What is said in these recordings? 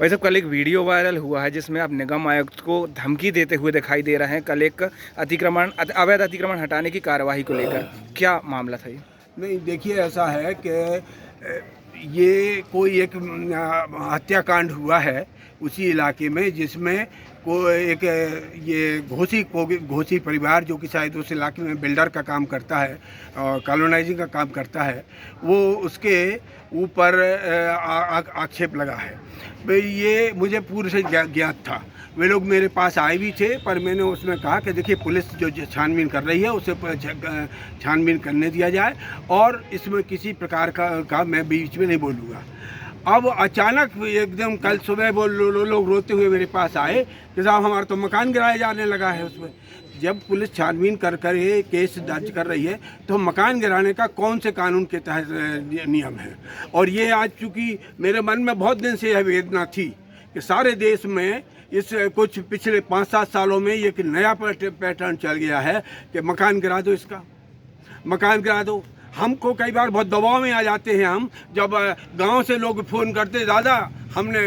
वैसे कल एक वीडियो वायरल हुआ है जिसमें आप निगम आयुक्त को धमकी देते हुए दिखाई दे रहे हैं, कल एक अवैध अतिक्रमण हटाने की कार्यवाही को लेकर। क्या मामला था ये? नहीं, देखिए, ऐसा है कि ये कोई एक हत्याकांड हुआ है उसी इलाके में, जिसमें को एक ये घोसी परिवार, जो कि शायद उस इलाके में बिल्डर का काम करता है और कॉलोनाइजिंग का काम करता है, वो उसके ऊपर आक्षेप लगा है। भाई, ये मुझे पूर्व से ज्ञात था। वे लोग मेरे पास आए भी थे, पर मैंने उसमें कहा कि देखिए, पुलिस जो छानबीन कर रही है उसे छानबीन करने दिया जाए और इसमें किसी प्रकार का मैं बीच में नहीं बोलूँगा। अब अचानक एकदम कल सुबह वो लोग रोते हुए मेरे पास आए कि साहब, हमारा तो मकान गिराया जाने लगा है। उसमें जब पुलिस छानबीन कर ये केस दर्ज कर रही है, तो मकान गिराने का कौन से कानून के तहत नियम है? और ये आज चूँकि मेरे मन में बहुत दिन से यह वेदना थी कि सारे देश में इस कुछ पिछले 5-7 सालों में एक नया पैटर्न चल गया है कि मकान गिरा दो, इसका मकान गिरा दो। हमको कई बार बहुत दबाव में आ जाते हैं हम, जब गांव से लोग फ़ोन करते, दादा हमने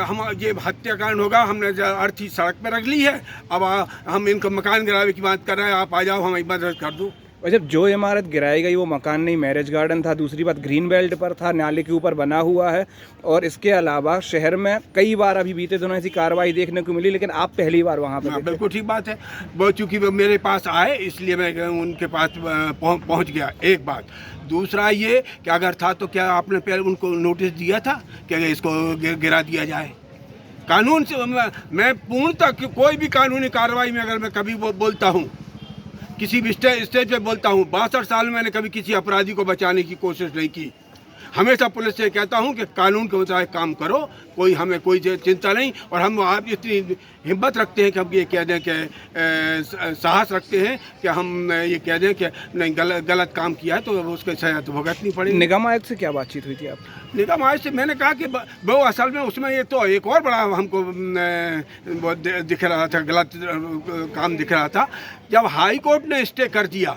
हम ये हत्याकांड होगा, हमने अर्थी सड़क पर रख ली है, अब हम इनको मकान गिरावे की बात कर रहे हैं, आप आ जाओ, हमारी मदद कर दो। और जब जो इमारत गिराई गई वो मकान नहीं, मैरिज गार्डन था। दूसरी बात, ग्रीन बेल्ट पर था, नाले के ऊपर बना हुआ है। और इसके अलावा शहर में कई बार अभी बीते दिनों ऐसी कार्रवाई देखने को मिली, लेकिन आप पहली बार वहाँ पर। बिल्कुल ठीक बात है। वो चूँकि वो मेरे पास आए, इसलिए मैं उनके पास पहुँच गया। एक बात। दूसरा ये कि अगर था तो क्या आपने पहले उनको नोटिस दिया था कि इसको गिरा दिया जाए? कानून से मैं पूर्णतः कोई भी कानूनी कार्रवाई में अगर मैं कभी बोलता हूँ, किसी भी स्टेज पे बोलता हूँ, 62 साल में मैंने कभी किसी अपराधी को बचाने की कोशिश नहीं की। हमेशा पुलिस से कहता हूँ कि कानून के मुताबिक काम करो, हमें कोई चिंता नहीं। और हम आप इतनी हिम्मत रखते हैं कि हम ये कह दें कि साहस रखते हैं कि हम ये कह दें कि नहीं, गलत काम किया है तो उसके सजा तो भुगतनी पड़ेगी। निगम आयुक्त से क्या बातचीब हुई थी आप? निगम आयुक्त से मैंने कहा कि वो असल में उसमें ये तो एक और बड़ा हमको दिख रहा था, गलत काम दिख रहा था। जब हाई कोर्ट ने स्टे कर दिया,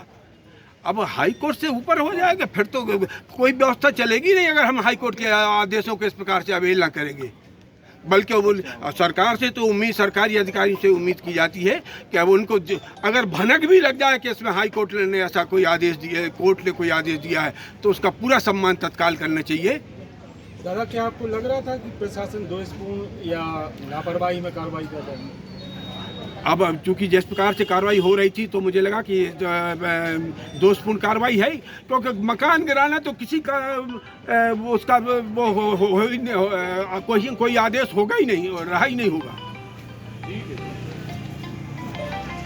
अब हाई कोर्ट से ऊपर हो जाएगा, फिर तो कोई व्यवस्था चलेगी नहीं अगर हम हाई कोर्ट के आदेशों को इस प्रकार से अवहेलना करेंगे। बल्कि वो सरकार से तो उम्मीद, सरकारी अधिकारी से उम्मीद की जाती है कि अब उनको अगर भनक भी लग जाए कि इसमें हाई कोर्ट ने ऐसा कोई आदेश दिया है, कोर्ट ने कोई आदेश दिया है, तो उसका पूरा सम्मान तत्काल करना चाहिए। दादा, क्या आपको लग रहा था कि प्रशासन दोषपूर्ण या लापरवाही में कार्रवाई कर रहा है? अब चूंकि जिस प्रकार से कार्रवाई हो रही थी, तो मुझे लगा कि दोषपूर्ण कार्रवाई है, क्योंकि मकान गिराना तो किसी का उसका वो कोई आदेश होगा ही नहीं और रहा ही नहीं होगा। ठीक है।